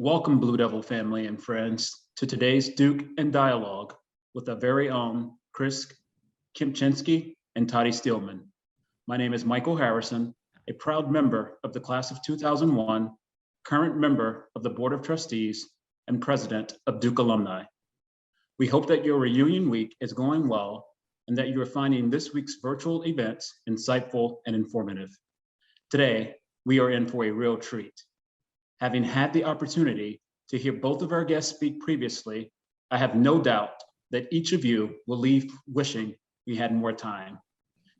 Welcome, Blue Devil family and friends, to today's Duke and Dialogue with our very own Chris Kempczinski and Toddi Steelman. My name is Michael Harrison, a proud member of the class of 2001, current member of the Board of Trustees, and president of Duke Alumni. We hope that your reunion week is going well and that you are finding this week's virtual events insightful and informative. Today, we are in for a real treat. Having had the opportunity to hear both of our guests speak previously, I have no doubt that each of you will leave wishing we had more time.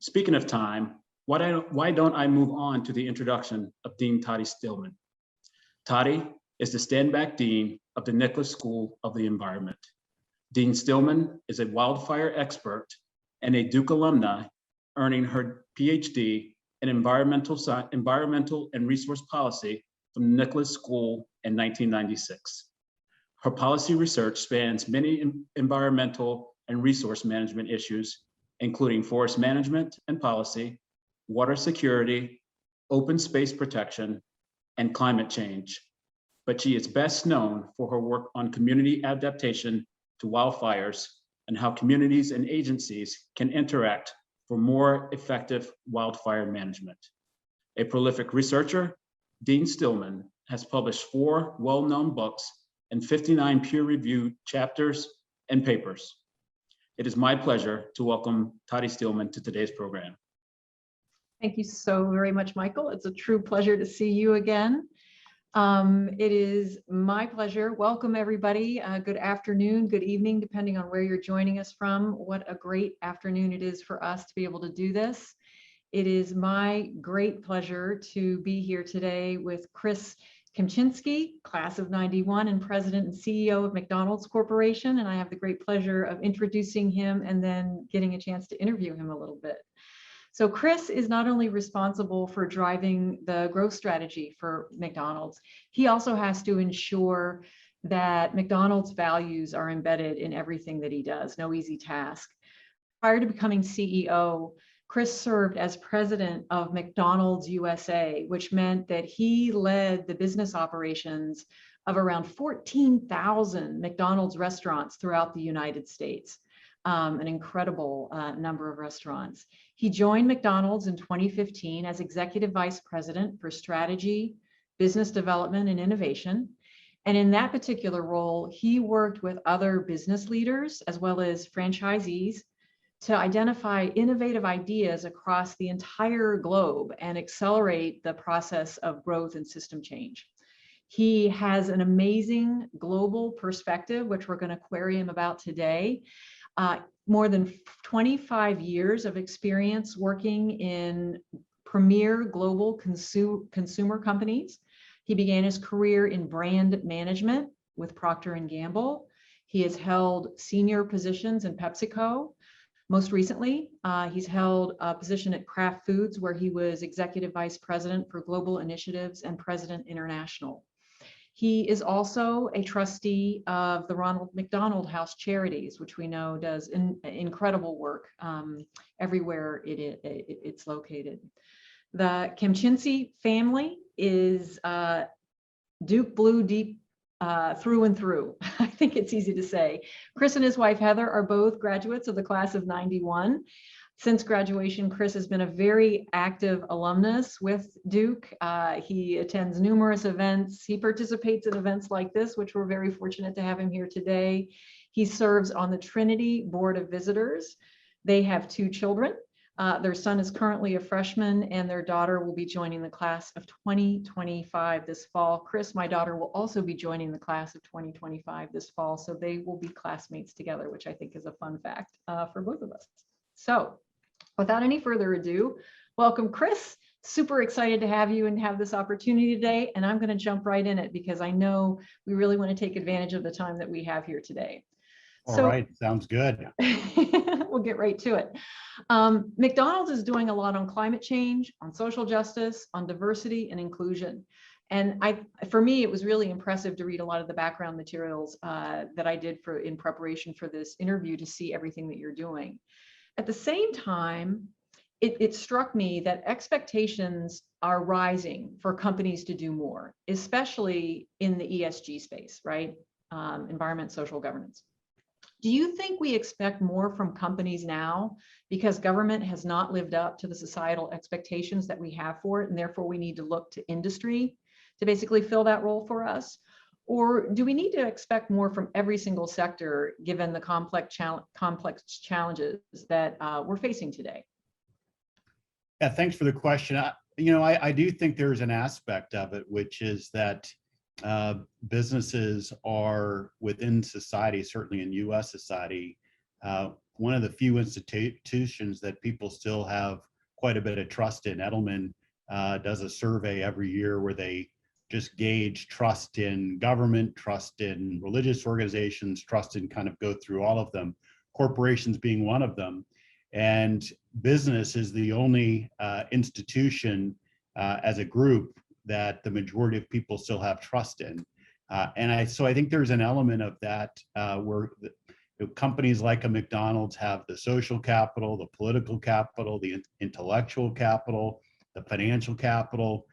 Speaking of time, why don't I move on to the introduction of Dean Toddi Steelman. Toddi is the standback dean of the Nicholas School of the Environment. Dean Steelman is a wildfire expert and a Duke alumni, earning her PhD in environmental and resource policy from the Nicholas School in 1996. Her policy research spans many environmental and resource management issues, including forest management and policy, water security, open space protection, and climate change. But she is best known for her work on community adaptation to wildfires and how communities and agencies can interact for more effective wildfire management. A prolific researcher, Dean Steelman has published 4 well-known books and 59 peer-reviewed chapters and papers. It is my pleasure to welcome Toddi Steelman to today's program. Thank you so very much, Michael. It's a true pleasure to see you again. It is my pleasure. Welcome, everybody. Good afternoon, good evening, depending on where you're joining us from. What a great afternoon it is for us to be able to do this. It is my great pleasure to be here today with Chris Kempczinski, class of 91 and president and CEO of McDonald's Corporation. And I have the great pleasure of introducing him and then getting a chance to interview him a little bit. So Chris is not only responsible for driving the growth strategy for McDonald's, he also has to ensure that McDonald's values are embedded in everything that he does. No easy task. Prior to becoming CEO, Chris served as president of McDonald's USA, which meant that he led the business operations of around 14,000 McDonald's restaurants throughout the United States, an incredible number of restaurants. He joined McDonald's in 2015 as executive vice president for strategy, business development, and innovation. And in that particular role, he worked with other business leaders as well as franchisees to identify innovative ideas across the entire globe and accelerate the process of growth and system change. He has an amazing global perspective, which we're going to query him about today. More than 25 years of experience working in premier global consumer companies. He began his career in brand management with Procter & Gamble. He has held senior positions in PepsiCo. Most recently, he's held a position at Kraft Foods, where he was executive vice president for global initiatives and president international. He is also a trustee of the Ronald McDonald House Charities, which we know does incredible work everywhere it's located. The Kempczinski family is Duke Blue deep through and through. I think it's easy to say. Chris and his wife Heather are both graduates of the class of 91. Since graduation, Chris has been a very active alumnus with Duke. He attends numerous events. He participates in events like this, which we're very fortunate to have him here today. He serves on the Trinity Board of Visitors. They have 2 children. Their son is currently a freshman, and their daughter will be joining the class of 2025 this fall. Chris, my daughter, will also be joining the class of 2025 this fall, so they will be classmates together, which I think is a fun fact for both of us. So without any further ado, welcome, Chris. Super excited to have you and have this opportunity today, and I'm going to jump right in it because I know we really want to take advantage of the time that we have here today. All right, sounds good. We'll get right to it. McDonald's is doing a lot on climate change, on social justice, on diversity and inclusion. And for me, it was really impressive to read a lot of the background materials that I did in preparation for this interview to see everything that you're doing. At the same time, it struck me that expectations are rising for companies to do more, especially in the ESG space, right? Environment, social governance. Do you think we expect more from companies now because government has not lived up to the societal expectations that we have for it, and therefore we need to look to industry to basically fill that role for us? Or do we need to expect more from every single sector given the complex challenges that we're facing today? Yeah, thanks for the question. I do think there's an aspect of it, which is that businesses are within society, certainly in US society, one of the few institutions that people still have quite a bit of trust in. Edelman does a survey every year where they just gauge trust in government, trust in religious organizations, trust in kind of go through all of them, corporations being one of them. And business is the only institution as a group that the majority of people still have trust in. So I think there's an element of that where companies like a McDonald's have the social capital, the political capital, the intellectual capital, the financial capital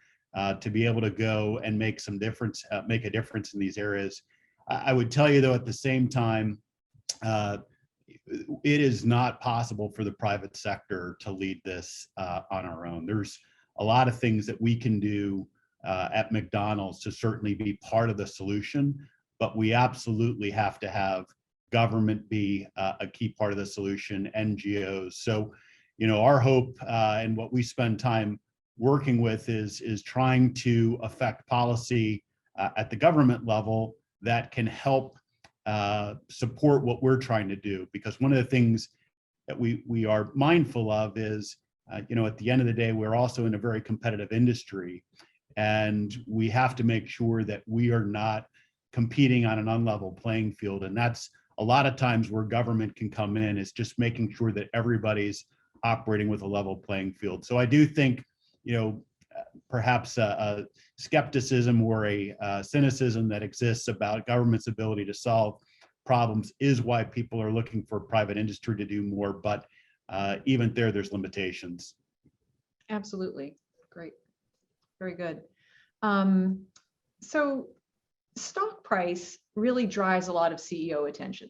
to be able to go and make some difference, make a difference in these areas. I would tell you though, at the same time, it is not possible for the private sector to lead this on our own. There's a lot of things that we can do at McDonald's to certainly be part of the solution, but we absolutely have to have government be a key part of the solution, NGOs. So, our hope and what we spend time working with is trying to affect policy at the government level that can help support what we're trying to do. Because one of the things that we are mindful of is, at the end of the day, we're also in a very competitive industry, and we have to make sure that we are not competing on an unlevel playing field. And that's a lot of times where government can come in, is just making sure that everybody's operating with a level playing field. So I do think, perhaps a skepticism or a cynicism that exists about government's ability to solve problems is why people are looking for private industry to do more. But even there's limitations. Absolutely. Great. Very good. So stock price really drives a lot of CEO attention.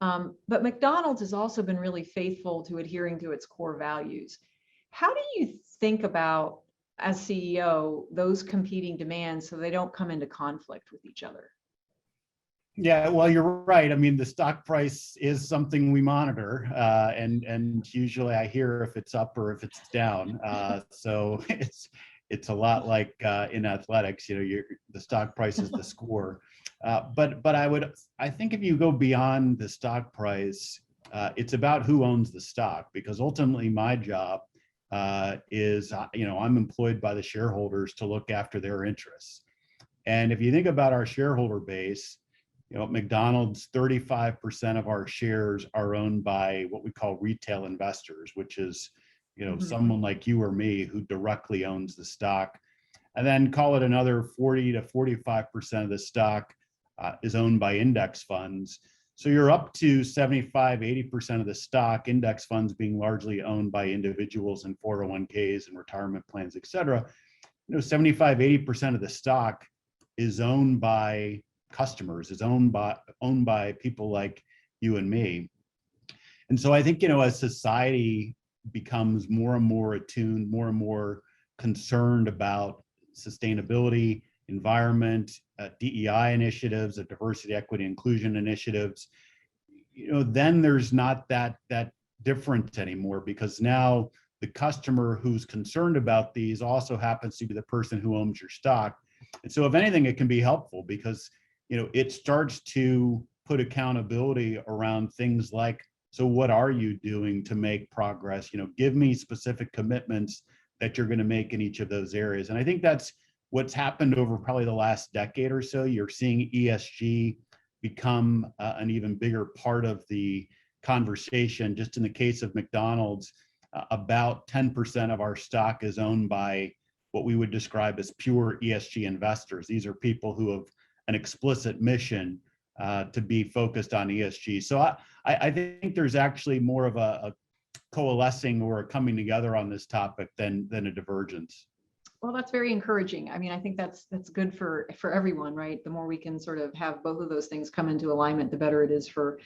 But McDonald's has also been really faithful to adhering to its core values. How do you think about, as CEO, those competing demands so they don't come into conflict with each other? Yeah, well, you're right. I mean, the stock price is something we monitor, and usually I hear if it's up or if it's down. So it's a lot like in athletics. The stock price is the score. But I think if you go beyond the stock price, it's about who owns the stock, because ultimately my job is, I'm employed by the shareholders to look after their interests. And if you think about our shareholder base, at McDonald's, 35% of our shares are owned by what we call retail investors, which is, someone like you or me who directly owns the stock. And then call it another 40 to 45% of the stock is owned by index funds. So you're up to 75, 80% of the stock, index funds being largely owned by individuals and 401ks and retirement plans, et cetera. 75, 80% of the stock is owned by customers, is owned by people like you and me. And so I think, as society becomes more and more attuned, more and more concerned about sustainability, environment, DEI initiatives, diversity, equity, inclusion initiatives, then there's not that difference anymore, because now the customer who's concerned about these also happens to be the person who owns your stock. And so if anything, it can be helpful, because it starts to put accountability around things like, so what are you doing to make progress? Give me specific commitments that you're going to make in each of those areas. And I think that's what's happened over probably the last decade or so. You're seeing ESG become an even bigger part of the conversation. Just in the case of McDonald's, about 10% of our stock is owned by what we would describe as pure ESG investors. These are people who have an explicit mission to be focused on ESG. So I think there's actually more of a coalescing or coming together on this topic than a divergence. Well, that's very encouraging. I mean, I think that's good for everyone, right? The more we can sort of have both of those things come into alignment, the better it is for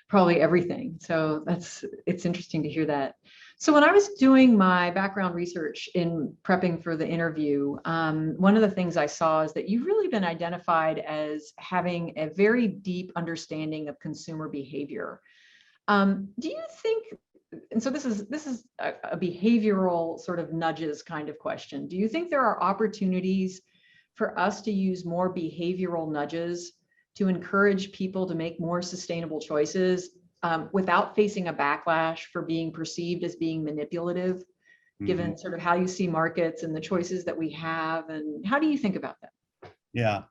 probably everything. So it's interesting to hear that. So when I was doing my background research in prepping for the interview, one of the things I saw is that you've really been identified as having a very deep understanding of consumer behavior. Do you think, and so this is a behavioral sort of nudges kind of question. Do you think there are opportunities for us to use more behavioral nudges to encourage people to make more sustainable choices without facing a backlash for being perceived as being manipulative, given sort of how you see markets and the choices that we have? And how do you think about that? Yeah.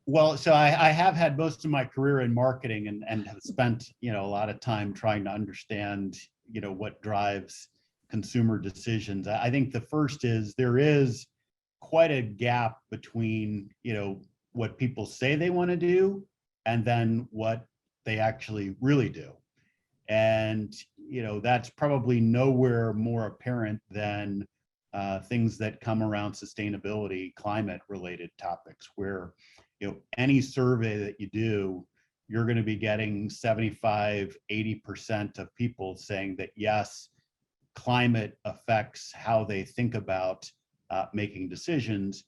Well, so I have had most of my career in marketing and have spent, a lot of time trying to understand, what drives consumer decisions. I think the first is there is quite a gap between, what people say they want to do and then what they actually really do. And, that's probably nowhere more apparent than things that come around sustainability, climate related topics, where, any survey that you do, you're going to be getting 75, 80% of people saying that, yes, climate affects how they think about making decisions.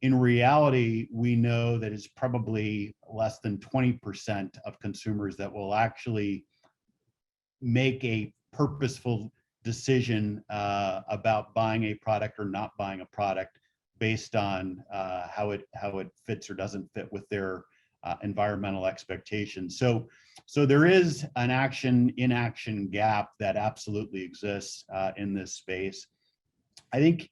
In reality, we know that it's probably less than 20% of consumers that will actually make a purposeful decision about buying a product or not buying a product based on how it fits or doesn't fit with their environmental expectations. So there is an action-inaction gap that absolutely exists in this space. I think,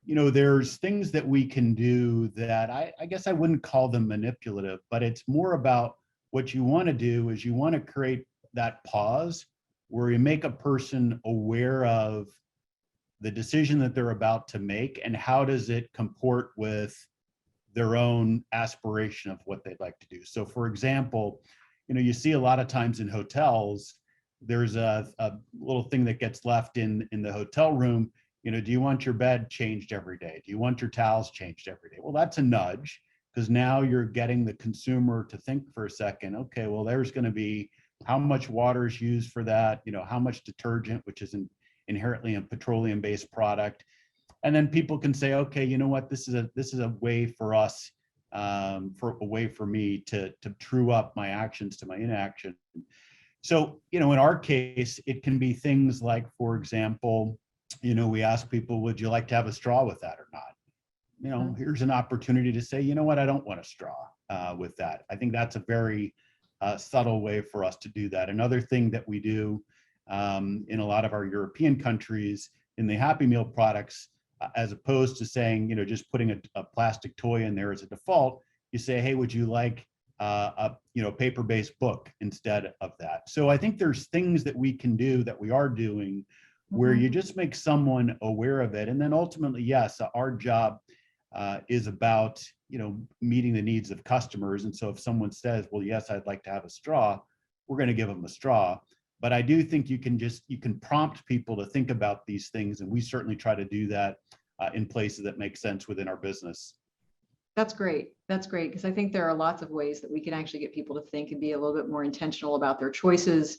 there's things that we can do that I guess I wouldn't call them manipulative, but it's more about what you want to do is you want to create that pause where you make a person aware of the decision that they're about to make and how does it comport with their own aspiration of what they'd like to do. So for example, you see a lot of times in hotels, there's a little thing that gets left in the hotel room. Do you want your bed changed every day? Do you want your towels changed every day? Well, that's a nudge, because now you're getting the consumer to think for a second, okay, well, there's going to be how much water is used for that, how much detergent, which is inherently a petroleum-based product. And then people can say, okay, you know what, this is a way for us, for a way for me to true up my actions to my inaction. So, in our case, it can be things like, for example, we ask people, would you like to have a straw with that or not? Here's an opportunity to say, you know what, I don't want a straw with that. I think that's a very subtle way for us to do that. Another thing that we do in a lot of our European countries in the Happy Meal products, as opposed to saying, just putting a plastic toy in there as a default, you say, hey, would you like a paper-based book instead of that? So I think there's things that we can do that we are doing where you just make someone aware of it. And then ultimately, yes, our job is about, meeting the needs of customers. And so if someone says, well, yes, I'd like to have a straw, we're going to give them a straw. But I do think you can prompt people to think about these things. And we certainly try to do that in places that make sense within our business. That's great. That's great. Because I think there are lots of ways that we can actually get people to think and be a little bit more intentional about their choices.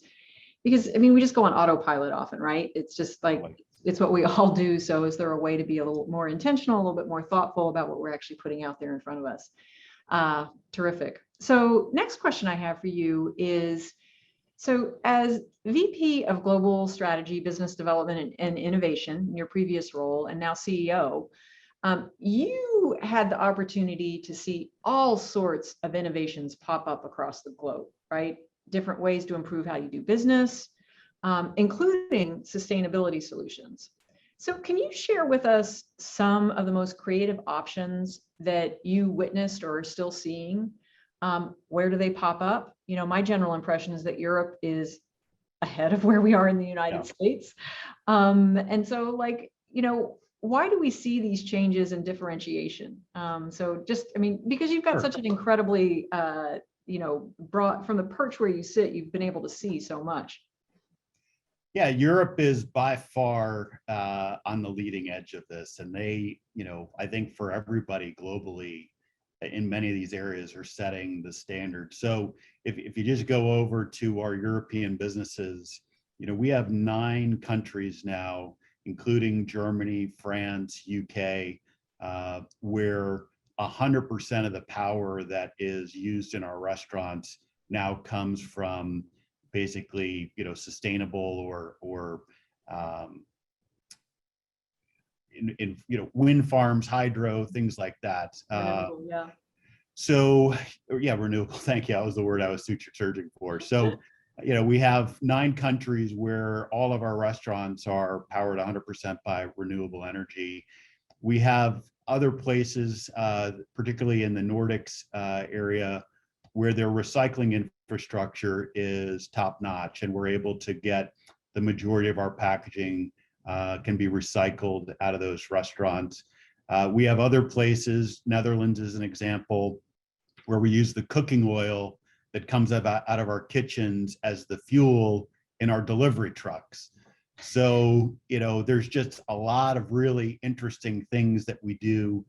Because, we just go on autopilot often, right? It's just like, it's what we all do. So is there a way to be a little more intentional, a little bit more thoughtful about what we're actually putting out there in front of us? Terrific. So next question I have for you is, so as VP of Global Strategy, Business Development and Innovation in your previous role, and now CEO, you had the opportunity to see all sorts of innovations pop up across the globe, right? Different ways to improve how you do business, including sustainability solutions. So can you share with us some of the most creative options that you witnessed or are still seeing? Where do they pop up? My general impression is that Europe is ahead of where we are in the United States. And so why do we see these changes in differentiation? So just, because you've got such an incredibly, broad, from the perch where you sit, you've been able to see so much. Yeah, Europe is by far on the leading edge of this, and they, I think for everybody globally, in many of these areas, are setting the standard. So if you just go over to our European businesses, we have 9 countries now, including Germany, France, UK, where 100% of the power that is used in our restaurants now comes from basically, sustainable or in wind farms, hydro, things like that. Renewable, yeah. So yeah, renewable. Thank you. That was the word I was searching for. So, we have 9 countries where all of our restaurants are powered 100% by renewable energy. We have other places, particularly in the Nordics area, where their recycling infrastructure is top notch, and we're able to get the majority of our packaging can be recycled out of those restaurants. We have other places, Netherlands is an example, where we use the cooking oil that comes out of our kitchens as the fuel in our delivery trucks. So, there's just a lot of really interesting things that we do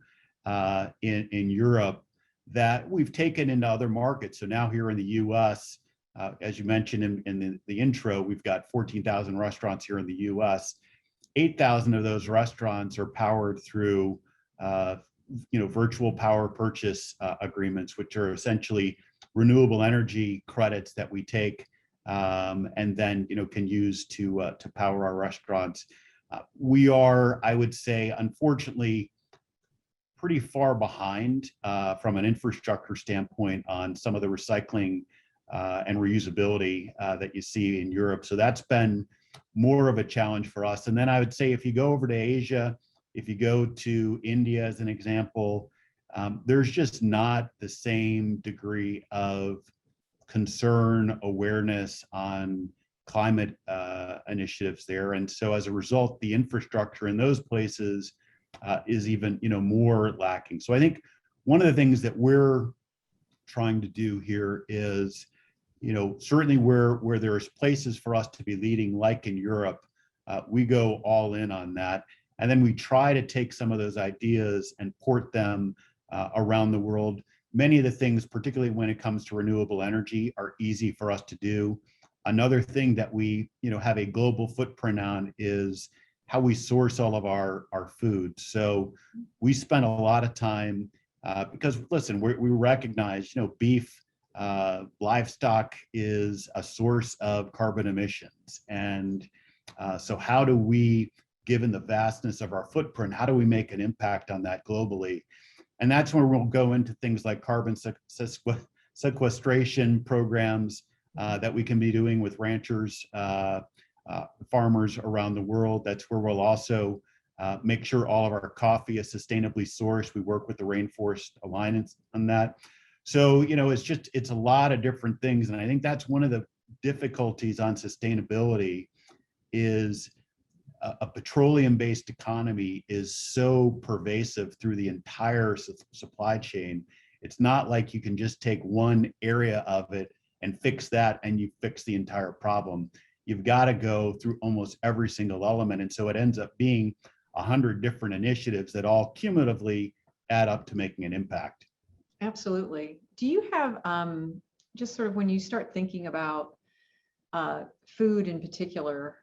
in Europe that we've taken into other markets. So now here in the US, as you mentioned in the intro, we've got 14,000 restaurants here in the US. 8,000 of those restaurants are powered through virtual power purchase agreements, which are essentially renewable energy credits that we take and then can use to power our restaurants. We are, I would say, unfortunately, pretty far behind from an infrastructure standpoint on some of the recycling and reusability that you see in Europe. So that's been more of a challenge for us. And then I would say if you go over to Asia, if you go to India as an example, there's just not the same degree of concern, awareness on climate initiatives there. And so as a result, the infrastructure in those places is even more lacking. So I think one of the things that we're trying to do here is, certainly where there's places for us to be leading, like in Europe, we go all in on that. And then we try to take some of those ideas and port them around the world. Many of the things, particularly when it comes to renewable energy, are easy for us to do. Another thing that we have a global footprint on is how we source all of our food. So we spend a lot of time because, listen, we recognize, beef, livestock is a source of carbon emissions. And so how do we, given the vastness of our footprint, how do we make an impact on that globally? And that's where we'll go into things like carbon sequestration programs that we can be doing with ranchers, farmers around the world. That's where we'll also make sure all of our coffee is sustainably sourced. We work with the Rainforest Alliance on that. So, it's a lot of different things. And I think that's one of the difficulties on sustainability is a petroleum-based economy is so pervasive through the entire supply chain. It's not like you can just take one area of it and fix that and you fix the entire problem. You've got to go through almost every single element. And so it ends up being 100 different initiatives that all cumulatively add up to making an impact. Absolutely. Do you have, just sort of when you start thinking about food in particular,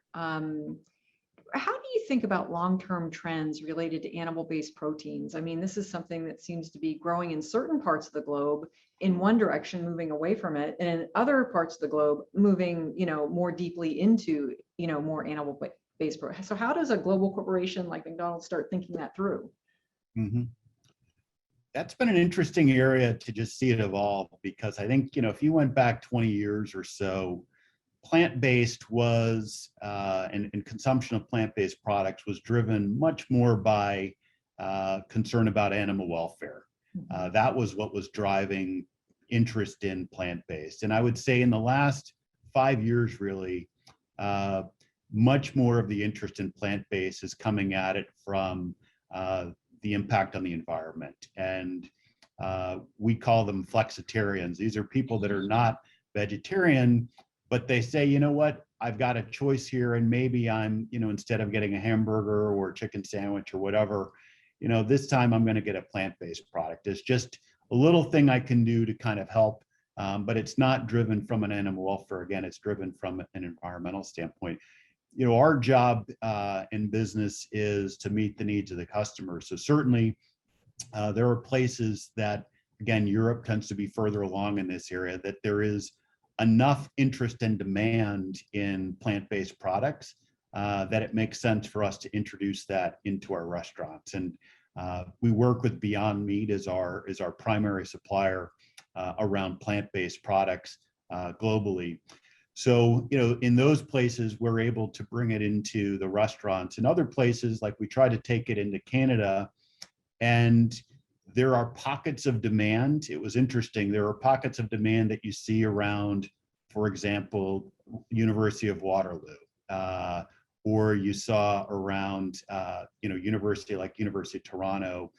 how do you think about long-term trends related to animal-based proteins? I mean, this is something that seems to be growing in certain parts of the globe in one direction, moving away from it, and in other parts of the globe, moving, more deeply into, more animal-based proteins. So how does a global corporation like McDonald's start thinking that through? Mm-hmm. That's been an interesting area to just see it evolve, because I think, if you went back 20 years or so, plant-based was, and consumption of plant-based products was driven much more by concern about animal welfare. That was what was driving interest in plant-based. And I would say in the last 5 years, really, much more of the interest in plant-based is coming at it from the impact on the environment. And we call them flexitarians. These are people that are not vegetarian, but they say, you know what, I've got a choice here, and maybe I'm, instead of getting a hamburger or a chicken sandwich or whatever, this time I'm going to get a plant-based product. It's just a little thing I can do to kind of help, but it's not driven from an animal welfare. Again, it's driven from an environmental standpoint. Our job in business is to meet the needs of the customer. So certainly there are places that, again, Europe tends to be further along in this area, that there is enough interest and demand in plant-based products that it makes sense for us to introduce that into our restaurants. And we work with Beyond Meat as our primary supplier around plant-based products globally. So, in those places, we're able to bring it into the restaurants. In other places, like we try to take it into Canada, and there are pockets of demand. It was interesting. There are pockets of demand that you see around, for example, University of Waterloo, or you saw around, university like University of Toronto.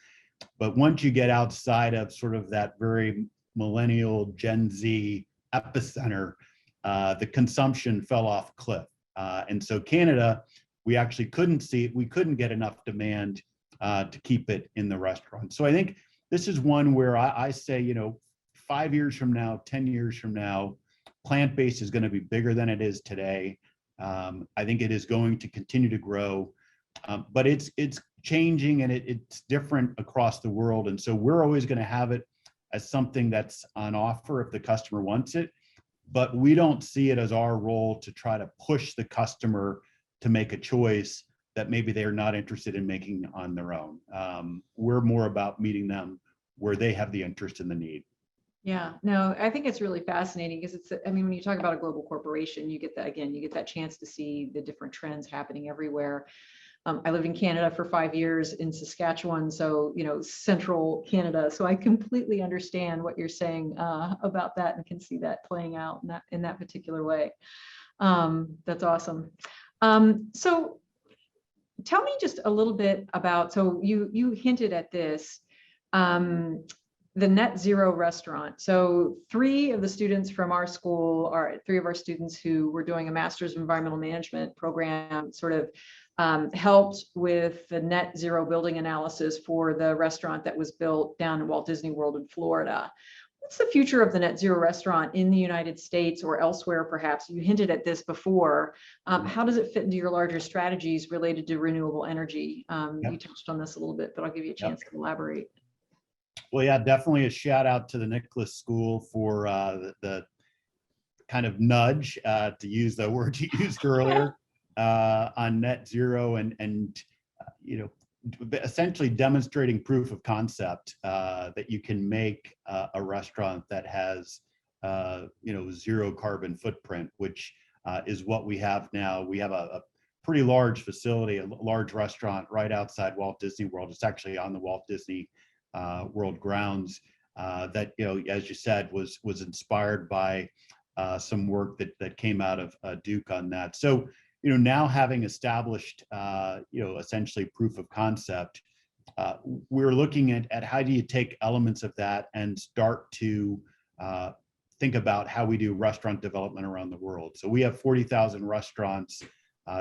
But once you get outside of sort of that very millennial Gen Z epicenter, the consumption fell off cliff. And so Canada, we actually we couldn't get enough demand to keep it in the restaurant. So I think this is one where I say, 5 years from now, 10 years from now, plant-based is going to be bigger than it is today. I think it is going to continue to grow, but it's changing, and it's different across the world. And so we're always going to have it as something that's on offer if the customer wants it, but we don't see it as our role to try to push the customer to make a choice that maybe they're not interested in making on their own. We're more about meeting them where they have the interest and the need. Yeah, no, I think it's really fascinating because when you talk about a global corporation, you get that chance to see the different trends happening everywhere. I lived in Canada for 5 years in Saskatchewan, so, central Canada. So I completely understand what you're saying about that and can see that playing out in that particular way. That's awesome. So tell me just a little bit about, so you hinted at this, the net zero restaurant. So three of our students who were doing a master's of environmental management program sort of helped with the net zero building analysis for the restaurant that was built down in Walt Disney World in Florida. What's the future of the net zero restaurant in the United States or elsewhere, perhaps? You hinted at this before. How does it fit into your larger strategies related to renewable energy? You touched on this a little bit, but I'll give you a chance to elaborate. Well, yeah, definitely a shout out to the Nicholas School for the kind of nudge, to use the word you used earlier, on net zero and essentially demonstrating proof of concept that you can make a restaurant that has zero carbon footprint, which is what we have now. We have a pretty large facility, a large restaurant right outside Walt Disney World. It's actually on the Walt Disney World grounds that, as you said, was inspired by some work that came out of Duke on that. So, now having established, essentially proof of concept, we're looking at how do you take elements of that and start to think about how we do restaurant development around the world. So we have 40,000 restaurants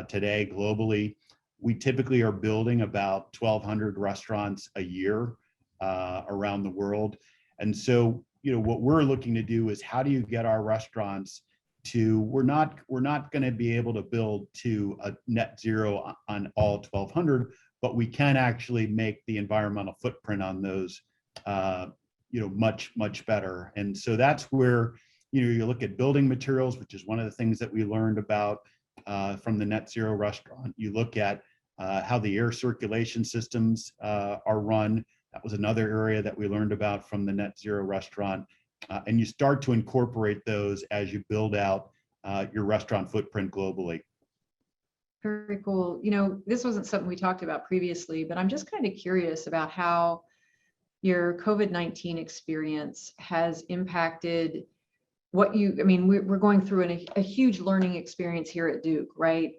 today globally. We typically are building about 1,200 restaurants a year around the world. And so, what we're looking to do is how do you get our restaurants to, we're not going to be able to build to a net zero on all 1,200, but we can actually make the environmental footprint on those, much better. And so that's where, you look at building materials, which is one of the things that we learned about from the net zero restaurant. You look at how the air circulation systems are run. That was another area that we learned about from the net zero restaurant. And you start to incorporate those as you build out your restaurant footprint globally. Very cool. This wasn't something we talked about previously, but I'm just kind of curious about how your COVID-19 experience has impacted we're going through a huge learning experience here at Duke, right?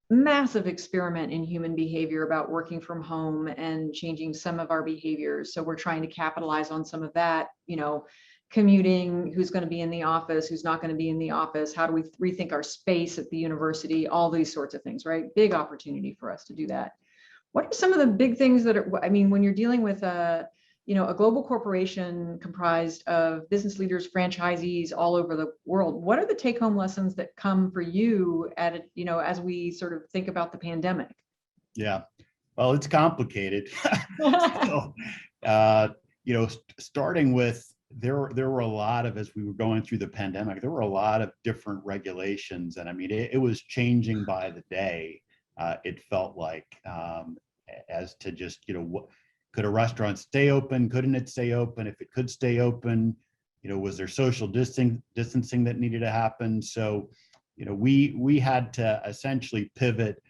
Massive experiment in human behavior about working from home and changing some of our behaviors. So we're trying to capitalize on some of that, commuting, who's going to be in the office, who's not going to be in the office, how do we rethink our space at the university, all these sorts of things, right? Big opportunity for us to do that. What are some of the big things that are, I mean, when you're dealing with a global corporation comprised of business leaders, franchisees all over the world, what are the take-home lessons that come for you as we sort of think about the pandemic? Yeah, well, it's complicated. So, starting with there were a lot of, as we were going through the pandemic, there were a lot of different regulations, and I mean, it was changing by the day. It felt like, as to just, what could a restaurant stay open? Couldn't it stay open? If it could stay open, was there social distancing that needed to happen? So, we had to essentially pivot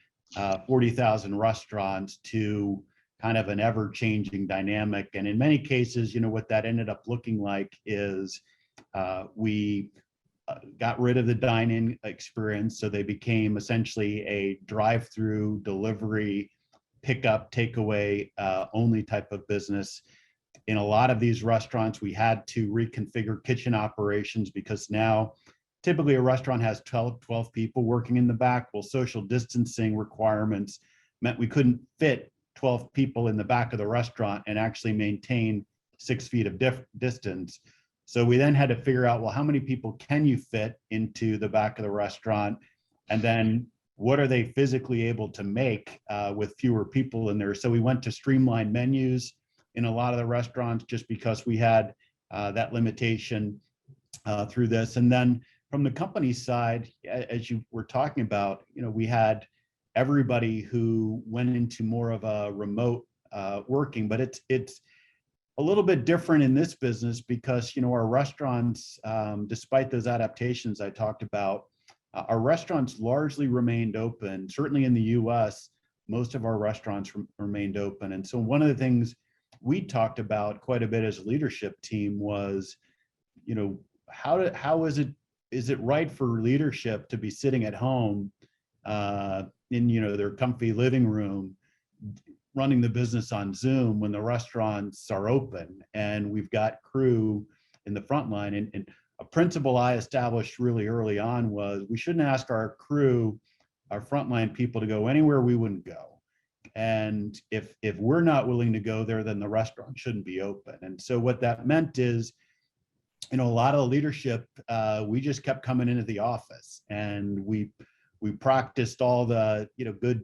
40,000 restaurants to kind of an ever-changing dynamic. And in many cases, what that ended up looking like is we got rid of the dine-in experience. So they became essentially a drive-through, delivery, pickup, takeaway only type of business. In a lot of these restaurants, we had to reconfigure kitchen operations because now typically a restaurant has 12 people working in the back. Well, social distancing requirements meant we couldn't fit 12 people in the back of the restaurant and actually maintain 6 feet of distance. So we then had to figure out, well, how many people can you fit into the back of the restaurant? And then what are they physically able to make with fewer people in there? So we went to streamlined menus in a lot of the restaurants just because we had that limitation through this. And then from the company side, as you were talking about, we had everybody who went into more of a remote working, but it's a little bit different in this business because, our restaurants, despite those adaptations I talked about, our restaurants largely remained open. Certainly in the US, most of our restaurants remained open. And so one of the things we talked about quite a bit as a leadership team was, how is it right for leadership to be sitting at home in their comfy living room running the business on Zoom when the restaurants are open and we've got crew in the front line? And a principle I established really early on was we shouldn't ask our crew, our frontline people, to go anywhere we wouldn't go. And if we're not willing to go there, then the restaurant shouldn't be open. And so what that meant is, a lot of the leadership, we just kept coming into the office and we practiced all the, good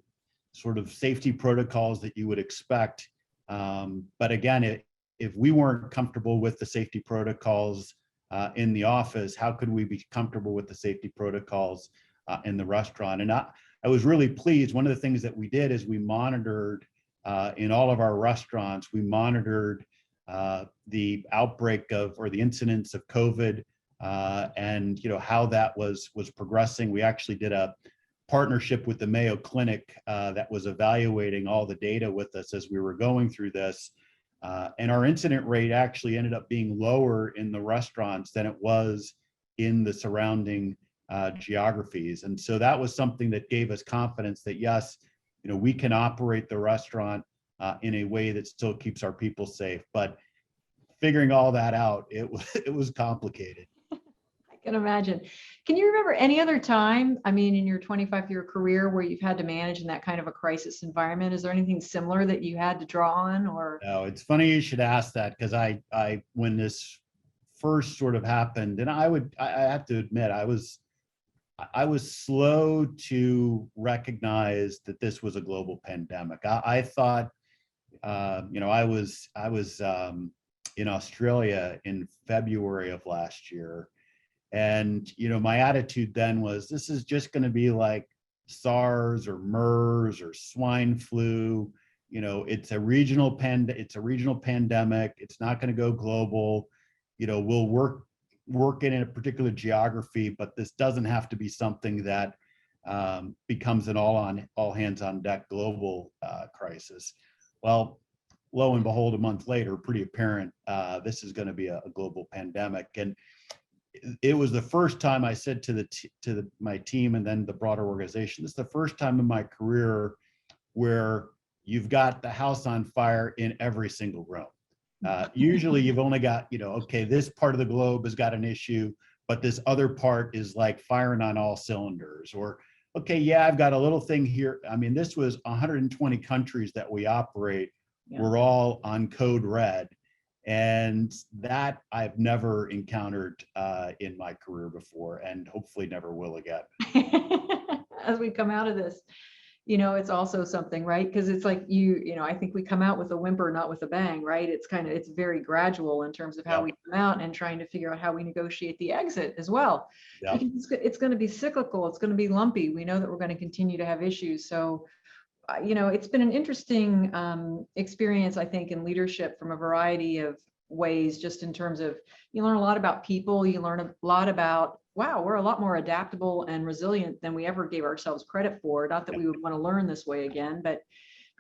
sort of safety protocols that you would expect. But again, if we weren't comfortable with the safety protocols in the office, how could we be comfortable with the safety protocols in the restaurant? And I was really pleased. One of the things that we did is we monitored in all of our restaurants, we monitored the outbreak or the incidence of COVID and how that was progressing. We actually did a partnership with the Mayo Clinic that was evaluating all the data with us as we were going through this. And our incident rate actually ended up being lower in the restaurants than it was in the surrounding geographies. And so that was something that gave us confidence that yes, we can operate the restaurant in a way that still keeps our people safe. But figuring all that out, it was complicated. I can imagine. Can you remember any other time, in your 25-year career where you've had to manage in that kind of a crisis environment? Is there anything similar that you had to draw on? Or no, it's funny you should ask that, because I when this first sort of happened, and I have to admit, I was slow to recognize that this was a global pandemic. I thought, I was in Australia in February of last year. And, my attitude then was, this is just going to be like SARS or MERS or swine flu. It's a regional pandemic. It's not going to go global. We'll work in a particular geography, but this doesn't have to be something that becomes an all hands on deck global crisis. Well, lo and behold, a month later, pretty apparent this is going to be a global pandemic. And it was the first time I said to my team and then the broader organization, this is the first time in my career where you've got the house on fire in every single room. Usually you've only got, okay, this part of the globe has got an issue, but this other part is like firing on all cylinders. Or, okay, yeah, I've got a little thing here. I mean, this was 120 countries that we operate. Yeah. We're all on code red. And that I've never encountered in my career before, and hopefully never will again. As we come out of this, it's also something, right? Because it's like I think we come out with a whimper, not with a bang, right? It's very gradual in terms of how we come out and trying to figure out how we negotiate the exit as well. Yep. Because it's going to be cyclical, it's going to be lumpy. We know that we're going to continue to have issues. So, it's been an interesting experience, I think, in leadership from a variety of ways, just in terms of you learn a lot about people, you learn a lot about, wow, we're a lot more adaptable and resilient than we ever gave ourselves credit for. Not that we would want to learn this way again, but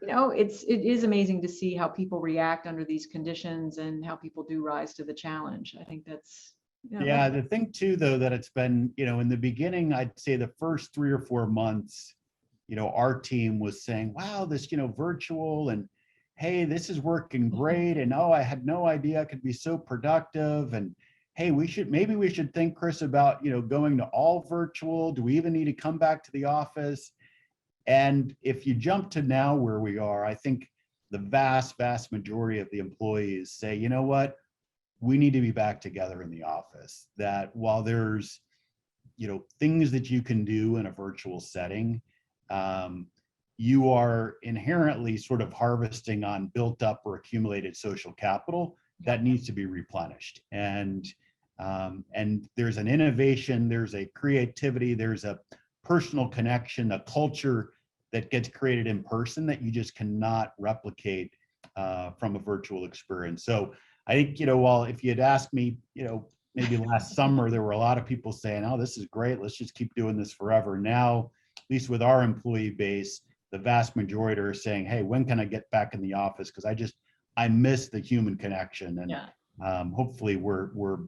it is amazing to see how people react under these conditions and how people do rise to the challenge. I think that's yeah. The thing too, though, that it's been, in the beginning, I'd say the first 3 or 4 months, our team was saying, wow, this, virtual, and hey, this is working great. And oh, I had no idea I could be so productive. And hey, maybe we should think, Chris, about, going to all virtual. Do we even need to come back to the office? And if you jump to now where we are, I think the vast, vast majority of the employees say, you know what, we need to be back together in the office. That while there's, things that you can do in a virtual setting, you are inherently sort of harvesting on built up or accumulated social capital that needs to be replenished. And there's an innovation, there's a creativity, there's a personal connection, a culture that gets created in person that you just cannot replicate from a virtual experience. So I think, while if you had asked me, maybe last summer, there were a lot of people saying, oh, this is great, let's just keep doing this forever. Now, at least with our employee base, the vast majority are saying, hey, when can I get back in the office? Because I miss the human connection. And hopefully we're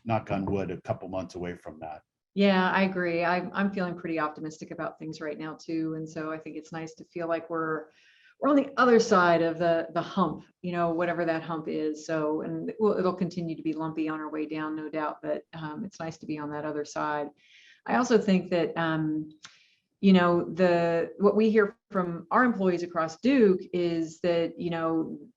knock on wood, a couple months away from that. Yeah, I agree. I'm feeling pretty optimistic about things right now too. And so I think it's nice to feel like we're on the other side of the hump, whatever that hump is. So, and it'll continue to be lumpy on our way down, no doubt, but it's nice to be on that other side. I also think that, what we hear from our employees across Duke is that,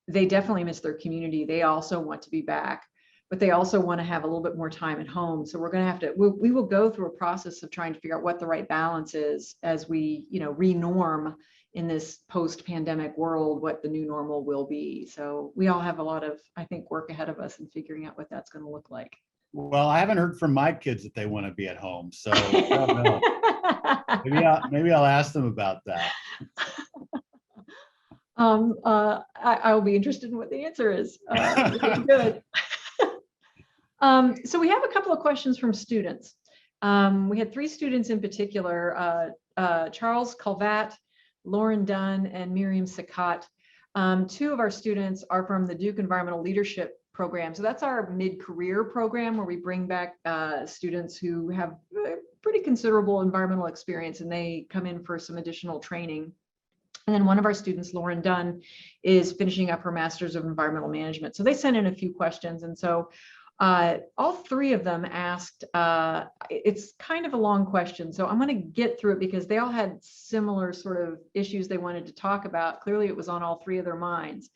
they definitely miss their community. They also want to be back, but they also want to have a little bit more time at home. So we're going to have to, we will go through a process of trying to figure out what the right balance is as we, renorm in this post-pandemic world, what the new normal will be. So we all have a lot of, I think, work ahead of us in figuring out what that's going to look like. Well, I haven't heard from my kids that they want to be at home. So I don't know. Maybe I'll ask them about that. I'll be interested in what the answer is. Good. So we have a couple of questions from students. We had 3 students in particular, Charles Calvat, Lauren Dunn, and Miriam Sakat. 2 of our students are from the Duke Environmental Leadership Program. So that's our mid-career program where we bring back students who have pretty considerable environmental experience, and they come in for some additional training. And then one of our students, Lauren Dunn, is finishing up her Master's of Environmental Management. So they sent in a few questions. And so all 3 of them asked, it's kind of a long question, so I'm going to get through it because they all had similar sort of issues they wanted to talk about. Clearly, it was on all 3 of their minds.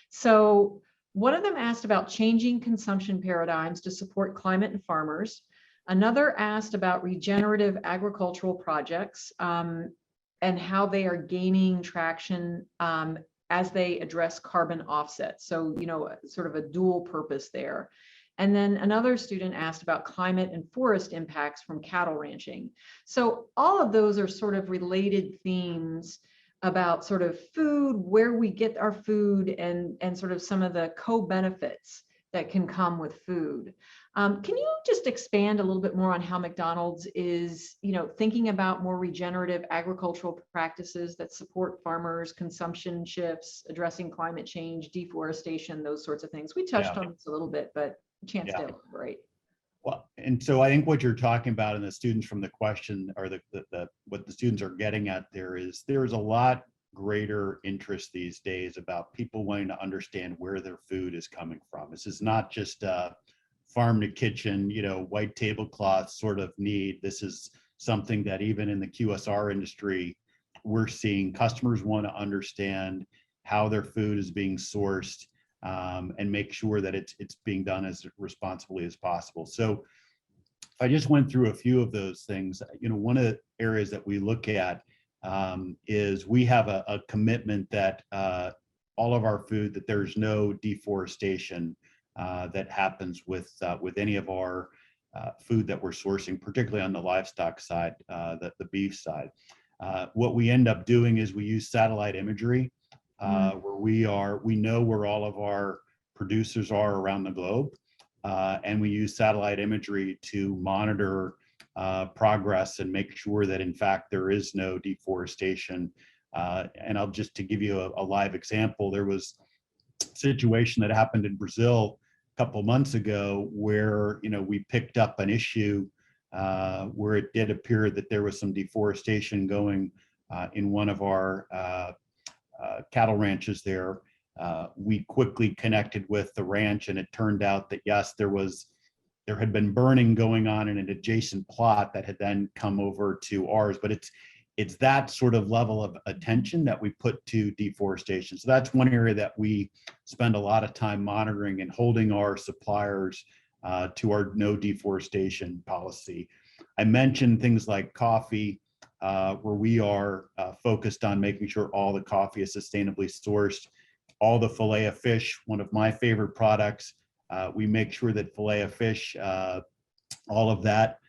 So one of them asked about changing consumption paradigms to support climate and farmers. Another asked about regenerative agricultural projects and how they are gaining traction as they address carbon offsets. So, sort of a dual purpose there. And then another student asked about climate and forest impacts from cattle ranching. So all of those are sort of related themes about sort of food, where we get our food, and sort of some of the co-benefits that can come with food. Can you just expand a little bit more on how McDonald's is, thinking about more regenerative agricultural practices that support farmers, consumption shifts, addressing climate change, deforestation, those sorts of things? We touched on this a little bit, but a chance to elaborate. Well, and so I think what you're talking about, and the students from the question, or what the students are getting at there is, there's a lot greater interest these days about people wanting to understand where their food is coming from. This is not just a farm to kitchen, white tablecloth sort of need. This is something that even in the QSR industry, we're seeing customers want to understand how their food is being sourced, and make sure that it's being done as responsibly as possible. So I just went through a few of those things. One of the areas that we look at is we have a commitment that all of our food, that there's no deforestation that happens with any of our food that we're sourcing, particularly on the livestock side, the beef side. What we end up doing is we use satellite imagery where we know where all of our producers are around the globe, and we use satellite imagery to monitor progress and make sure that in fact there is no deforestation. And I'll just to give you a live example, there was a situation that happened in Brazil a couple months ago where we picked up an issue where it did appear that there was some deforestation going in one of our cattle ranches there. We quickly connected with the ranch, and it turned out that yes, there had been burning going on in an adjacent plot that had then come over to ours. But it's that sort of level of attention that we put to deforestation. So that's one area that we spend a lot of time monitoring and holding our suppliers to our no deforestation policy. I mentioned things like coffee, where we are focused on making sure all the coffee is sustainably sourced. All the fillet of fish, one of my favorite products, we make sure that fillet of fish, all of that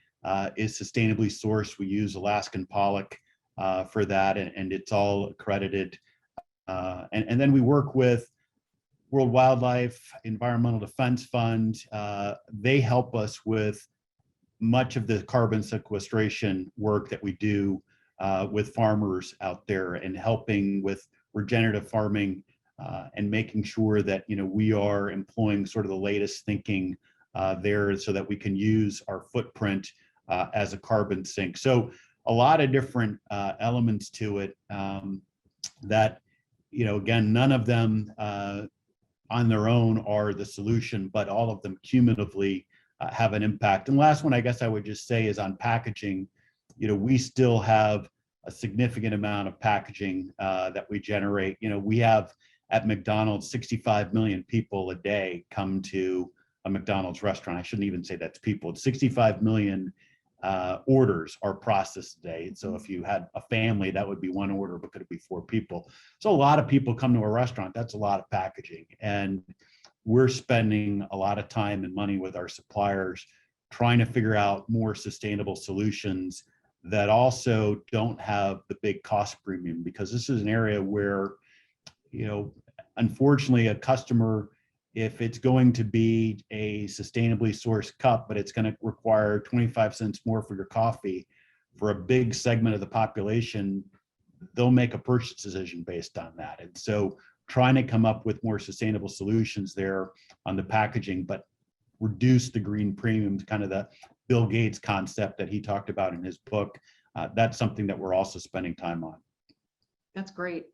is sustainably sourced. We use Alaskan pollock for that, and it's all accredited. And then we work with World Wildlife, Environmental Defense Fund. They help us with much of the carbon sequestration work that we do with farmers out there, and helping with regenerative farming, and making sure that we are employing sort of the latest thinking there, so that we can use our footprint as a carbon sink. So a lot of different elements to it that again, none of them on their own are the solution, but all of them cumulatively have an impact. And last one, I guess I would just say, is on packaging. We still have a significant amount of packaging that we generate. We have at McDonald's 65 million people a day come to a McDonald's restaurant. I shouldn't even say that's people. It's 65 million orders are processed today. So if you had a family, that would be one order, but could it be 4 people? So a lot of people come to a restaurant. That's a lot of packaging. And we're spending a lot of time and money with our suppliers trying to figure out more sustainable solutions that also don't have the big cost premium, because this is an area where, unfortunately, a customer, if it's going to be a sustainably sourced cup, but it's going to require 25 cents more for your coffee, for a big segment of the population, they'll make a purchase decision based on that. And so trying to come up with more sustainable solutions there on the packaging, but reduce the green premium, kind of the Bill Gates concept that he talked about in his book. That's something that we're also spending time on. That's great.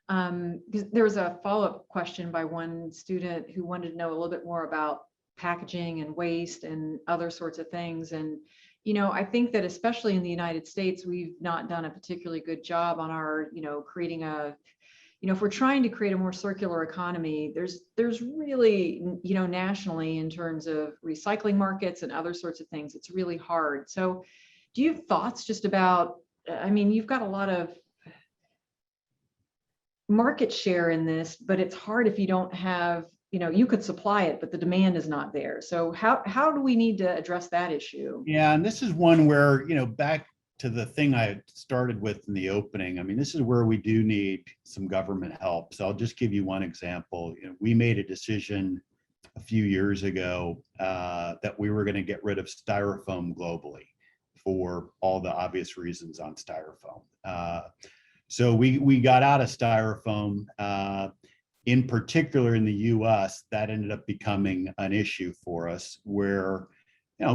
Because there was a follow-up question by one student who wanted to know a little bit more about packaging and waste and other sorts of things. And, I think that especially in the United States, we've not done a particularly good job on our, creating if we're trying to create a more circular economy, there's really, nationally, in terms of recycling markets and other sorts of things, it's really hard. So do you have thoughts just about, you've got a lot of market share in this, but it's hard if you don't have, you could supply it, but the demand is not there. So how do we need to address that issue? Yeah, and this is one where, back to the thing I started with in the opening, this is where we do need some government help. So I'll just give you one example. We made a decision a few years ago that we were going to get rid of styrofoam globally for all the obvious reasons on styrofoam. So we got out of styrofoam. In particular, in the U.S., that ended up becoming an issue for us, where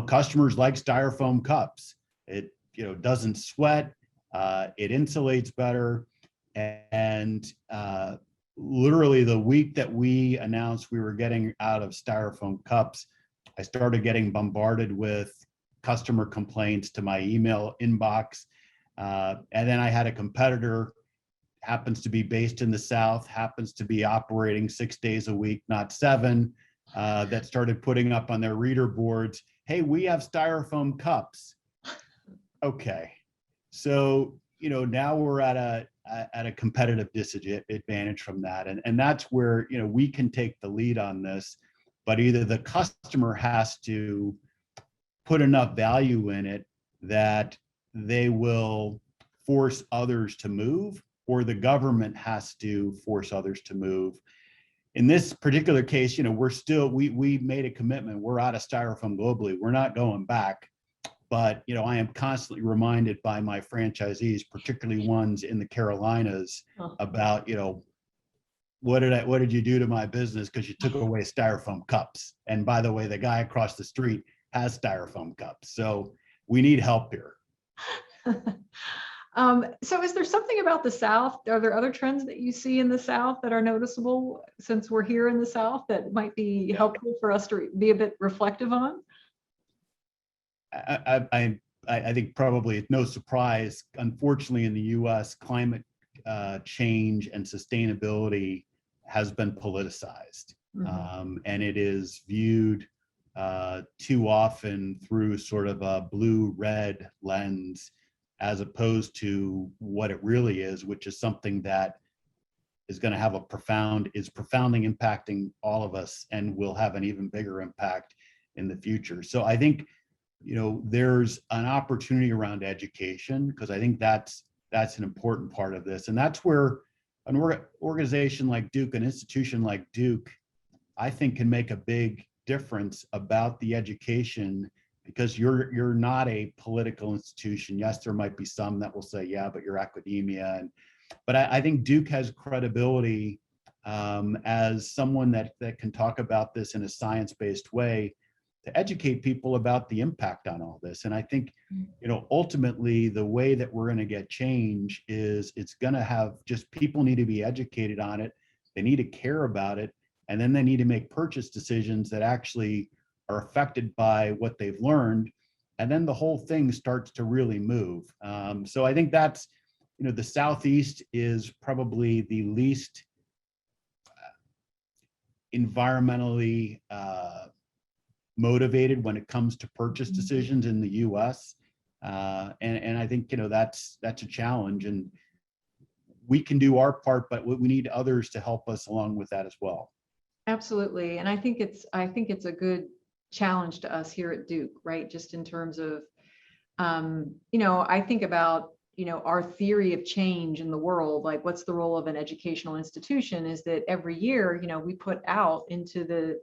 customers like styrofoam cups. It doesn't sweat. It insulates better. And literally the week that we announced we were getting out of styrofoam cups, I started getting bombarded with customer complaints to my email inbox. And then I had a competitor, happens to be based in the South, happens to be operating 6 days a week, not 7, that started putting up on their reader boards, hey, we have styrofoam cups. Okay, so now we're at a competitive disadvantage from that, and that's where we can take the lead on this, but either the customer has to put enough value in it that they will force others to move, or the government has to force others to move. In this particular case, we made a commitment. We're out of styrofoam globally. We're not going back. But I am constantly reminded by my franchisees, particularly ones in the Carolinas, about what did you do to my business because you took away styrofoam cups. And by the way, the guy across the street has styrofoam cups. So we need help here. So is there something about the South? Are there other trends that you see in the South that are noticeable since we're here in the South that might be helpful for us to be a bit reflective on? I think probably it's no surprise, unfortunately, in the US, climate change and sustainability has been politicized. And it is viewed too often through sort of a blue-red lens, as opposed to what it really is, which is something that is going to have is profoundly impacting all of us and will have an even bigger impact in the future. So I think, there's an opportunity around education, because I think that's an important part of this. And that's where an organization like Duke, an institution like Duke, I think can make a big difference about the education, because you're not a political institution. Yes, there might be some that will say, yeah, but you're academia. But I think Duke has credibility as someone that can talk about this in a science-based way to educate people about the impact on all this. And I think, ultimately the way that we're going to get change is it's going to have just people need to be educated on it. They need to care about it. And then they need to make purchase decisions that actually are affected by what they've learned. And then the whole thing starts to really move. So I think that's, the Southeast is probably the least environmentally motivated when it comes to purchase decisions in the US. And I think, that's a challenge, and we can do our part, but we need others to help us along with that as well. Absolutely. And I think it's a good challenge to us here at Duke, right? Just in terms of, I think about, our theory of change in the world, like what's the role of an educational institution, is that every year, we put out into the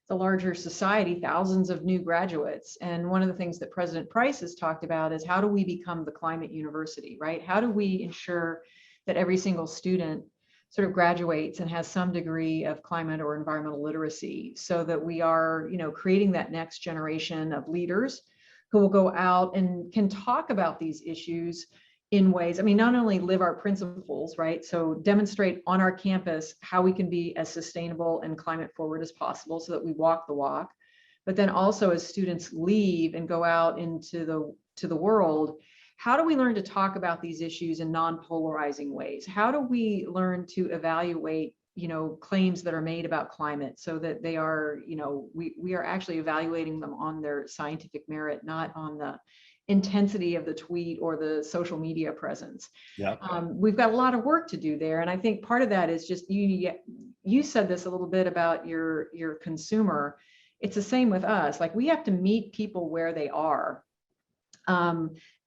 larger society thousands of new graduates. And one of the things that President Price has talked about is, how do we become the climate university, right? How do we ensure that every single student sort of graduates and has some degree of climate or environmental literacy, so that we are, creating that next generation of leaders who will go out and can talk about these issues in ways, not only live our principles, right? So demonstrate on our campus how we can be as sustainable and climate forward as possible, so that we walk the walk, but then also as students leave and go out into the world, how do we learn to talk about these issues in non-polarizing ways? How do we learn to evaluate, claims that are made about climate, so that they are, we are actually evaluating them on their scientific merit, not on the intensity of the tweet or the social media presence. Yeah. We've got a lot of work to do there. And I think part of that is just, you said this a little bit about your consumer. It's the same with us. Like, we have to meet people where they are.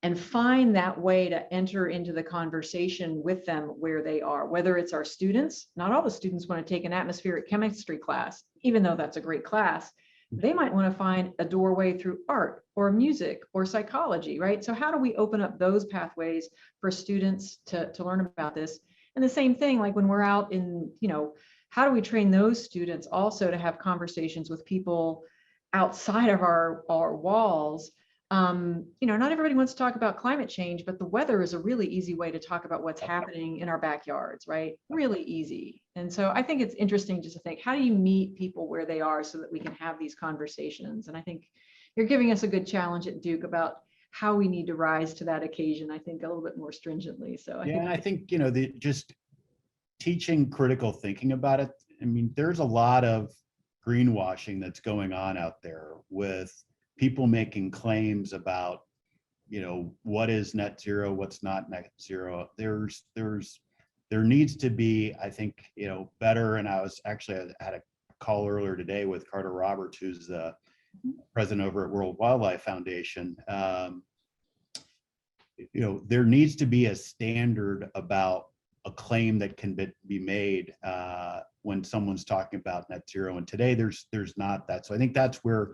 And find that way to enter into the conversation with them where they are, whether it's our students. Not all the students want to take an atmospheric chemistry class, even though that's a great class. They might want to find a doorway through art or music or psychology, right? So how do we open up those pathways for students to learn about this? And the same thing, like when we're out in, how do we train those students also to have conversations with people outside of our walls not everybody wants to talk about climate change, but the weather is a really easy way to talk about what's happening in our backyards, right? Really easy. And so I think it's interesting just to think, how do you meet people where they are so that we can have these conversations? And I think you're giving us a good challenge at Duke about how we need to rise to that occasion, I think a little bit more stringently. So I think, just teaching critical thinking about it. I mean, there's a lot of greenwashing that's going on out there with people making claims about, what is net zero, what's not net zero. There needs to be, I think, better. And I had a call earlier today with Carter Roberts, who's the president over at World Wildlife Foundation. There needs to be a standard about a claim that can be made when someone's talking about net zero. And today there's not that. So I think that's where,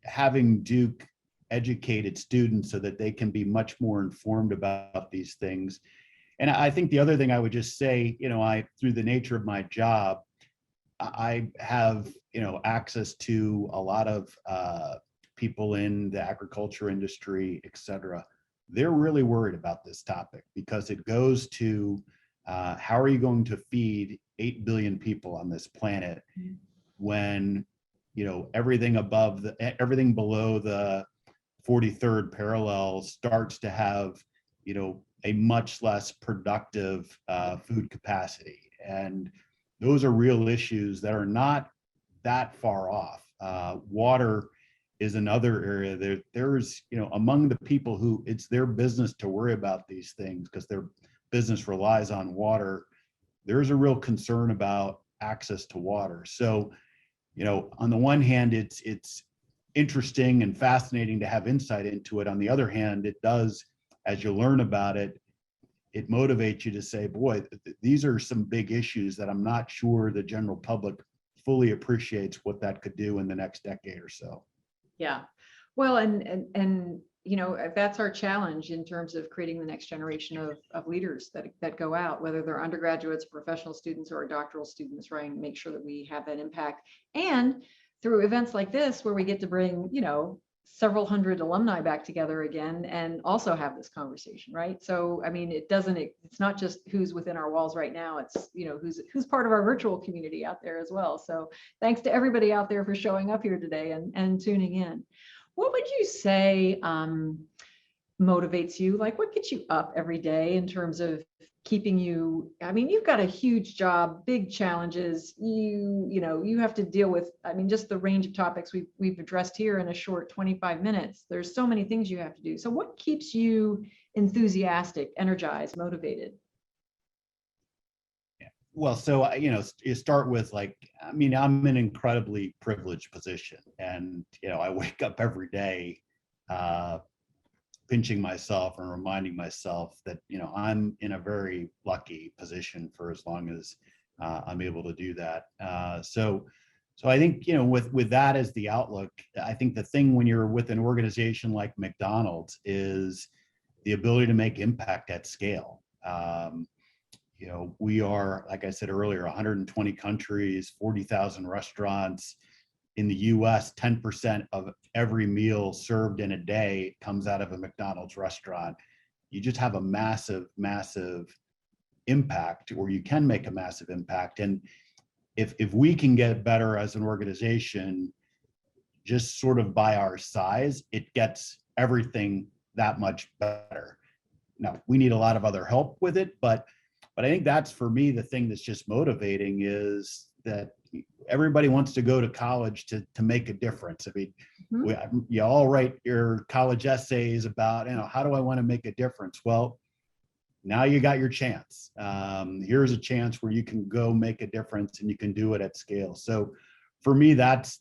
having Duke educated students so that they can be much more informed about these things. And I think the other thing I would just say, through the nature of my job, I have, access to a lot of people in the agriculture industry, et cetera. They're really worried about this topic because it goes to how are you going to feed 8 billion people on this planet when, everything below the 43rd parallel starts to have, a much less productive food capacity. And those are real issues that are not that far off. Water is another area. There's, among the people who it's their business to worry about these things because their business relies on water, there's a real concern about access to water. So, on the one hand, it's interesting and fascinating to have insight into it. On the other hand, it does, as you learn about it, it motivates you to say, boy, these are some big issues that I'm not sure the general public fully appreciates what that could do in the next decade or so. Yeah, well, and that's our challenge in terms of creating the next generation of leaders that go out, whether they're undergraduates, professional students, or doctoral students, right? And make sure that we have that impact. And through events like this, where we get to bring, several hundred alumni back together again and also have this conversation, right? So, I mean, it's not just who's within our walls right now, it's, who's part of our virtual community out there as well. So thanks to everybody out there for showing up here today and tuning in. What would you say motivates you? Like, what gets you up every day in terms of keeping you? I mean, you've got a huge job, big challenges. You have to deal with, just the range of topics we've addressed here in a short 25 minutes. There's so many things you have to do. So what keeps you enthusiastic, energized, motivated? Well, so, you start with I'm in an incredibly privileged position and, I wake up every day pinching myself and reminding myself that, I'm in a very lucky position for as long as I'm able to do that. So I think, with that as the outlook, I think the thing when you're with an organization like McDonald's is the ability to make impact at scale. We are, like I said earlier, 120 countries, 40,000 restaurants. In the US, 10% of every meal served in a day comes out of a McDonald's restaurant. You just have a massive, massive impact, or you can make a massive impact. And if we can get better as an organization, just sort of by our size, it gets everything that much better. Now, we need a lot of other help with it, but I think that's, for me, the thing that's just motivating is that everybody wants to go to college to make a difference. I mean, you all write your college essays about, how do I want to make a difference? Well, now you got your chance. Here's a chance where you can go make a difference and you can do it at scale. So for me, that's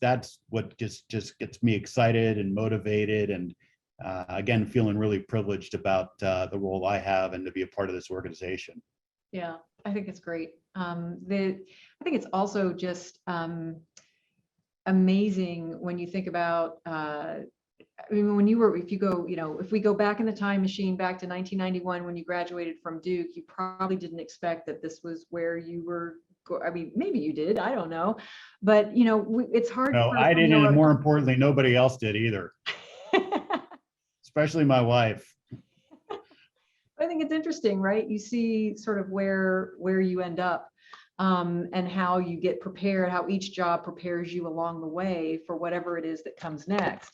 what just gets me excited and motivated. And again, feeling really privileged about the role I have and to be a part of this organization. Yeah, I think it's great. I think it's also just amazing when you think about, if we go back in the time machine back to 1991, when you graduated from Duke, you probably didn't expect that this was where you were. Maybe you did, I don't know, but it's hard. No, I didn't, and more importantly, nobody else did either. especially my wife. I think it's interesting, right? You see sort of where you end up, and how you get prepared, how each job prepares you along the way for whatever it is that comes next.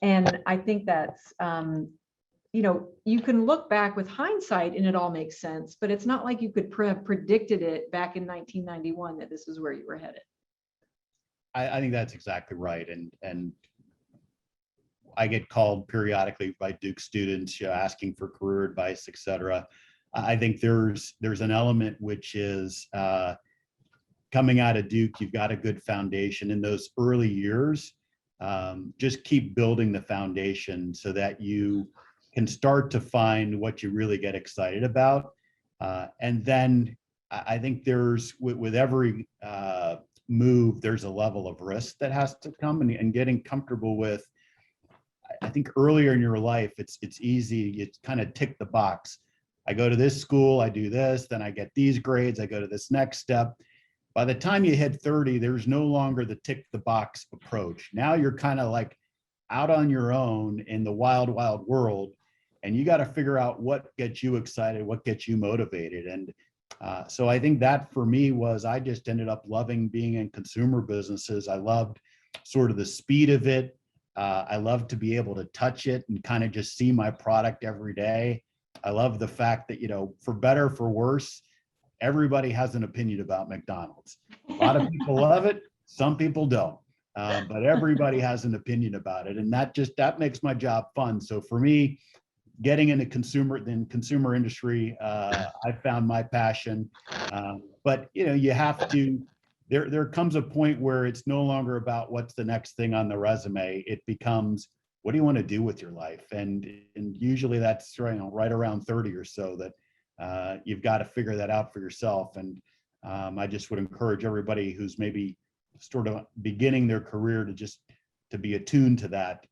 And I think that's, you can look back with hindsight and it all makes sense, but it's not like you could have predicted it back in 1991 that this is where you were headed. I think that's exactly right. And I get called periodically by Duke students, asking for career advice, et cetera. I think there's an element which is coming out of Duke, you've got a good foundation in those early years. Just keep building the foundation so that you can start to find what you really get excited about. And then I think there's, with every move, there's a level of risk that has to come, and getting comfortable with. I think earlier in your life, it's easy, you kind of tick the box. I go to this school, I do this, then I get these grades, I go to this next step. By the time you hit 30, there's no longer the tick the box approach. Now you're kind of like out on your own in the wild, wild world, and you got to figure out what gets you excited, what gets you motivated. And so I think that for me was, I just ended up loving being in consumer businesses. I loved sort of the speed of it. I love to be able to touch it and kind of just see my product every day. I love the fact that, for better, for worse, everybody has an opinion about McDonald's. A lot of people love it. Some people don't, but everybody has an opinion about it. And that makes my job fun. So for me, getting into consumer industry, I found my passion. But, you have to, there comes a point where it's no longer about what's the next thing on the resume. It becomes, what do you want to do with your life? And usually that's right around 30 or so that you've got to figure that out for yourself. And I just would encourage everybody who's maybe sort of beginning their career to be attuned to that,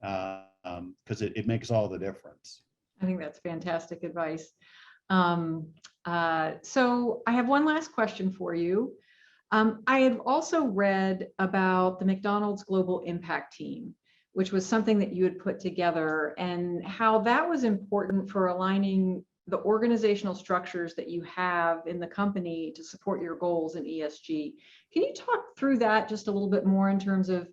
because it makes all the difference. I think that's fantastic advice. So I have one last question for you. I have also read about the McDonald's Global Impact Team, which was something that you had put together, and how that was important for aligning the organizational structures that you have in the company to support your goals in ESG. Can you talk through that just a little bit more in terms of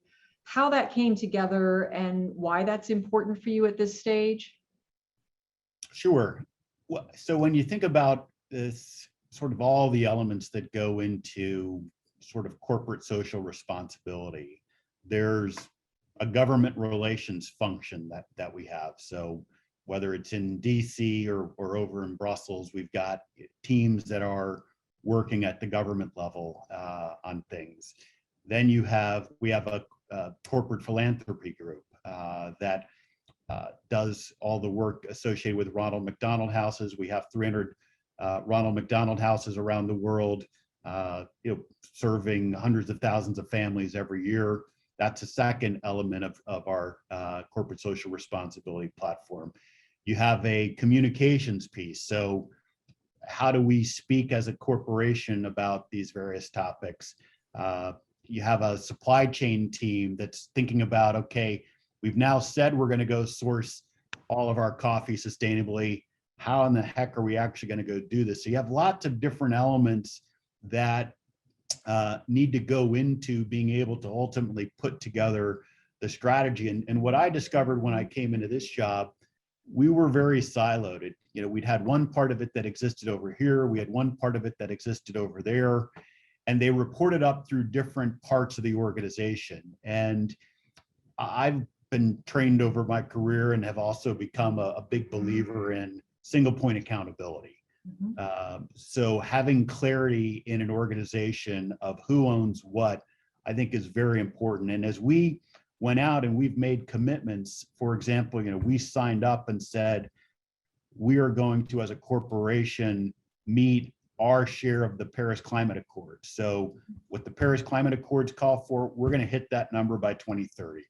how that came together and why that's important for you at this stage? Sure. So when you think about this, sort of all the elements that go into sort of corporate social responsibility, there's a government relations function that we have. So whether it's in DC or over in Brussels, we've got teams that are working at the government level on things. Then we have a corporate philanthropy group that does all the work associated with Ronald McDonald Houses. We have 300 Ronald McDonald Houses around the world, serving hundreds of thousands of families every year. That's a second element of our corporate social responsibility platform. You have a communications piece. So how do we speak as a corporation about these various topics? You have a supply chain team that's thinking about, okay, we've now said we're going to go source all of our coffee sustainably. How in the heck are we actually going to go do this? So you have lots of different elements that need to go into being able to ultimately put together the strategy. And what I discovered when I came into this job, we were very siloed. We'd had one part of it that existed over here. We had one part of it that existed over there. And they reported up through different parts of the organization. And I've been trained over my career and have also become a big believer in single point accountability. Mm-hmm. So having clarity in an organization of who owns what, I think is very important. And as we went out and we've made commitments, for example, we signed up and said, we are going to, as a corporation, meet our share of the Paris Climate Accords. So what the Paris Climate Accords call for, we're going to hit that number by 2030.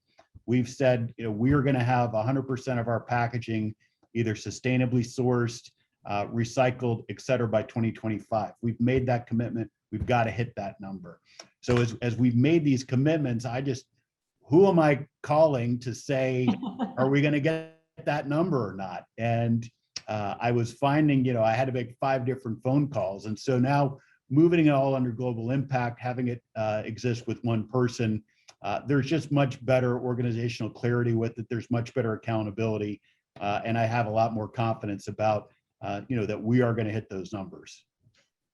We've said, we are going to have 100% of our packaging either sustainably sourced, recycled, et cetera, by 2025. We've made that commitment. We've got to hit that number. So as we've made these commitments, who am I calling to say, are we going to get that number or not. And I was finding, I had to make 5 different phone calls. And so now moving it all under global impact, having it exist with one person, there's just much better organizational clarity with it. There's much better accountability. And I have a lot more confidence about, that we are going to hit those numbers.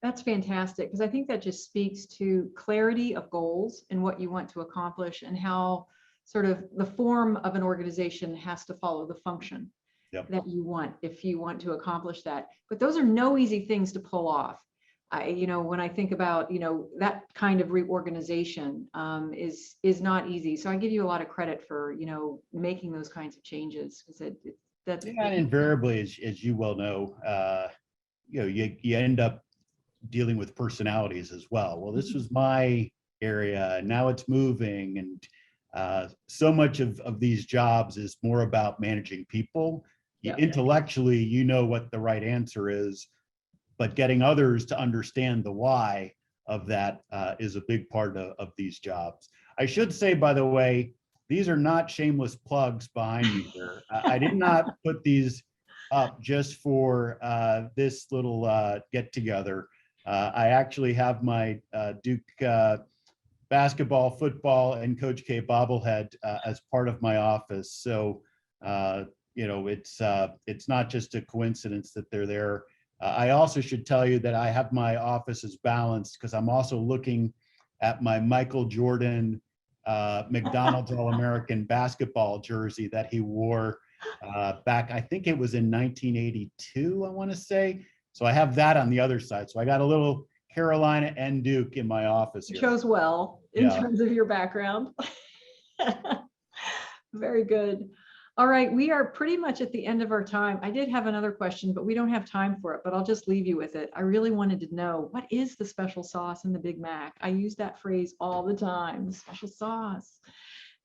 That's fantastic, because I think that just speaks to clarity of goals and what you want to accomplish, and how sort of the form of an organization has to follow the function that you want if you want to accomplish that. But those are no easy things to pull off. When I think about, that kind of reorganization is not easy. So I give you a lot of credit for, making those kinds of changes, because that's and invariably, as you well know, you end up dealing with personalities as well. Well, this was my area, now it's moving, and so much of these jobs is more about managing people. Intellectually, you know what the right answer is, but getting others to understand the why of that is a big part of these jobs. I should say, by the way, these are not shameless plugs behind me here. I did not put these up just for this little get together. I actually have my Duke basketball, football, and Coach K bobblehead as part of my office. So, it's not just a coincidence that they're there. I also should tell you that I have my office as balanced because I'm also looking at my Michael Jordan McDonald's All-American basketball jersey that he wore back, I think it was in 1982, I want to say. So I have that on the other side. So I got a little Carolina and Duke in my office here. Chose well in terms of your background. Very good. All right, we are pretty much at the end of our time. I did have another question, but we don't have time for it, but I'll just leave you with it. I really wanted to know, what is the special sauce in the Big Mac? I use that phrase all the time, the special sauce.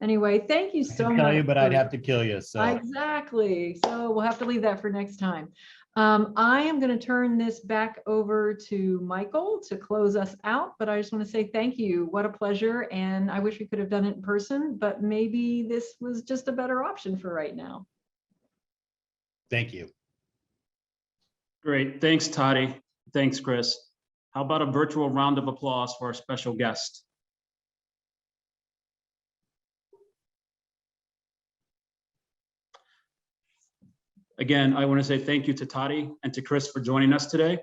Anyway, thank you so much. Tell you, but I'd have to kill you. So exactly. So we'll have to leave that for next time. I am going to turn this back over to Michael to close us out, but I just want to say thank you. What a pleasure. And I wish we could have done it in person, but maybe this was just a better option for right now. Thank you. Great. Thanks, Toddi. Thanks, Chris. How about a virtual round of applause for our special guest? Again, I want to say thank you to Toddi and to Chris for joining us today.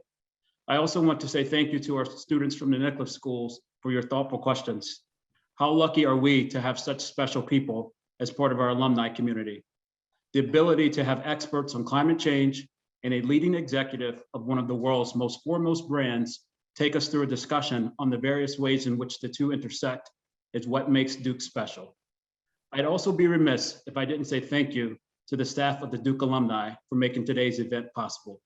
I also want to say thank you to our students from the Nicholas schools for your thoughtful questions. How lucky are we to have such special people as part of our alumni community? The ability to have experts on climate change and a leading executive of one of the world's most foremost brands take us through a discussion on the various ways in which the two intersect is what makes Duke special. I'd also be remiss if I didn't say thank you to the staff of the Duke alumni for making today's event possible.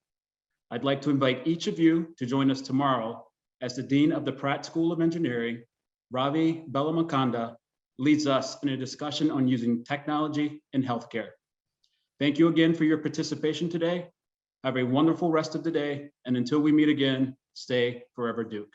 I'd like to invite each of you to join us tomorrow as the Dean of the Pratt School of Engineering, Ravi Bellamakanda, leads us in a discussion on using technology in healthcare. Thank you again for your participation today. Have a wonderful rest of the day, and until we meet again, stay forever Duke.